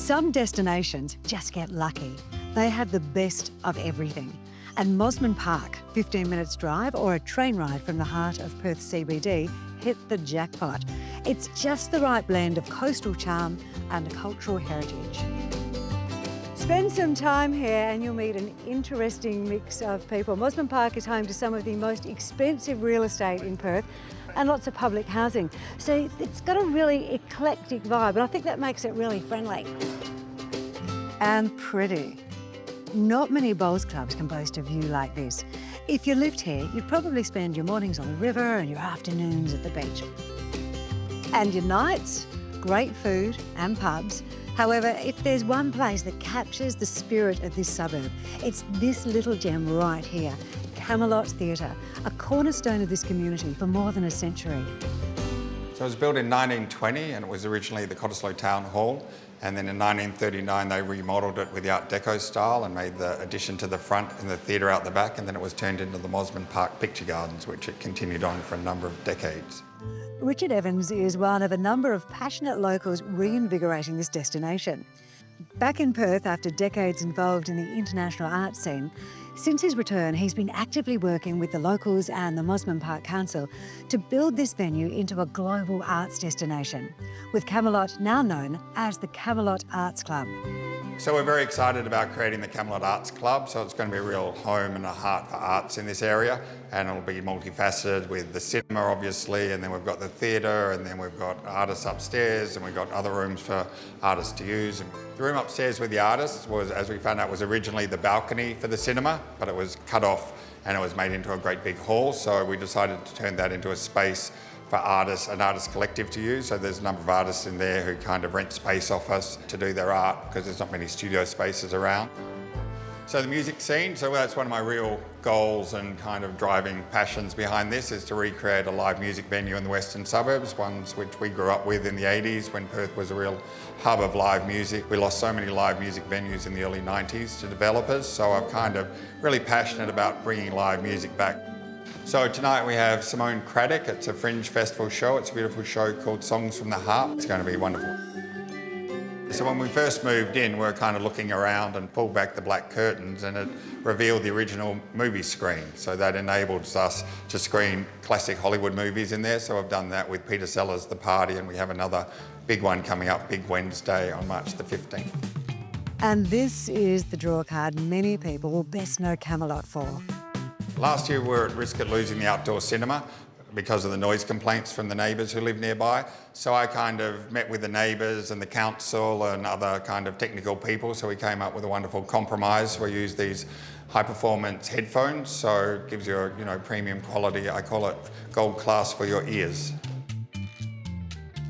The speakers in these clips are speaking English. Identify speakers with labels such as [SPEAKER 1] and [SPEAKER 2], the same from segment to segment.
[SPEAKER 1] Some destinations just get lucky. They have the best of everything. And Mosman Park, 15 minutes drive or a train ride from the heart of Perth CBD, hit the jackpot. It's just the right blend of coastal charm and cultural heritage. Spend some time here and you'll meet an interesting mix of people. Mosman Park is home to some of the most expensive real estate in Perth and lots of public housing. So it's got a really eclectic vibe, and I think that makes it really friendly. And pretty. Not many bowls clubs can boast a view like this. If you lived here, you'd probably spend your mornings on the river and your afternoons at the beach. And your nights, great food and pubs. However, if there's one place that captures the spirit of this suburb, it's this little gem right here, Camelot Theatre, a cornerstone of this community for more than a century.
[SPEAKER 2] So it was built in 1920 and it was originally the Cottesloe Town Hall, and then in 1939 they remodelled it with the Art Deco style and made the addition to the front and the theatre out the back, and then it was turned into the Mosman Park Picture Gardens, which it continued on for a number of decades.
[SPEAKER 1] Richard Evans is one of a number of passionate locals reinvigorating this destination. Back in Perth after decades involved in the international art scene, since his return he's been actively working with the locals and the Mosman Park Council to build this venue into a global arts destination, with Camelot now known as the Camelot Arts Club.
[SPEAKER 2] So we're very excited about creating the Camelot Arts Club, so it's going to be a real home and a heart for arts in this area, and it'll be multifaceted with the cinema obviously, and then we've got the theatre, and then we've got artists upstairs, and we've got other rooms for artists to use. The room upstairs with the artists was, as we found out, was originally the balcony for the cinema, but it was cut off and it was made into a great big hall, so we decided to turn that into a space for artists, an artist collective to use. So there's a number of artists in there who kind of rent space off us to do their art because there's not many studio spaces around. So the music scene, so that's one of my real goals and kind of driving passions behind this, is to recreate a live music venue in the western suburbs, ones which we grew up with in the 80s when Perth was a real hub of live music. We lost so many live music venues in the early 90s to developers, so I'm kind of really passionate about bringing live music back. So tonight we have Simone Craddock. It's a Fringe Festival show. It's a beautiful show called Songs from the Harp. It's going to be wonderful. So when we first moved in, we were kind of looking around and pulled back the black curtains, and it revealed the original movie screen. So that enables us to screen classic Hollywood movies in there. So I've done that with Peter Sellers' The Party, and we have another big one coming up, Big Wednesday, on March the 15th.
[SPEAKER 1] And this is the draw card many people will best know Camelot for.
[SPEAKER 2] Last year we were at risk of losing the outdoor cinema because of the noise complaints from the neighbours who live nearby. So I kind of met with the neighbours and the council and other kind of technical people, so we came up with a wonderful compromise. We use these high-performance headphones, so it gives you a premium quality. I call it gold class for your ears.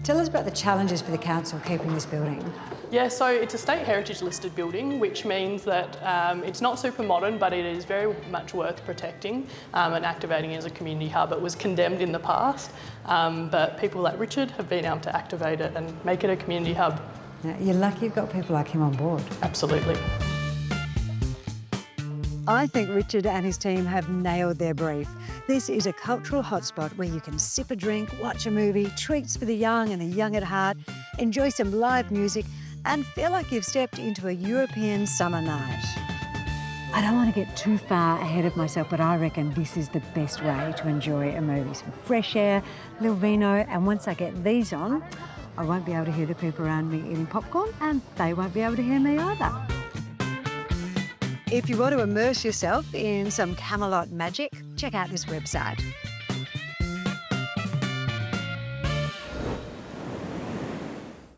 [SPEAKER 1] Tell us about the challenges for the council keeping this building.
[SPEAKER 3] Yeah, so it's a state heritage listed building, which means that it's not super modern, but it is very much worth protecting and activating as a community hub. It was condemned in the past, but people like Richard have been able to activate it and make it a community hub.
[SPEAKER 1] Now, you're lucky you've got people like him on board.
[SPEAKER 3] Absolutely.
[SPEAKER 1] I think Richard and his team have nailed their brief. This is a cultural hotspot where you can sip a drink, watch a movie, treats for the young and the young at heart, enjoy some live music, and feel like you've stepped into a European summer night. I don't want to get too far ahead of myself, but I reckon this is the best way to enjoy a movie. Some fresh air, a little vino, and once I get these on, I won't be able to hear the people around me eating popcorn, and they won't be able to hear me either. If you want to immerse yourself in some Camelot magic, check out this website,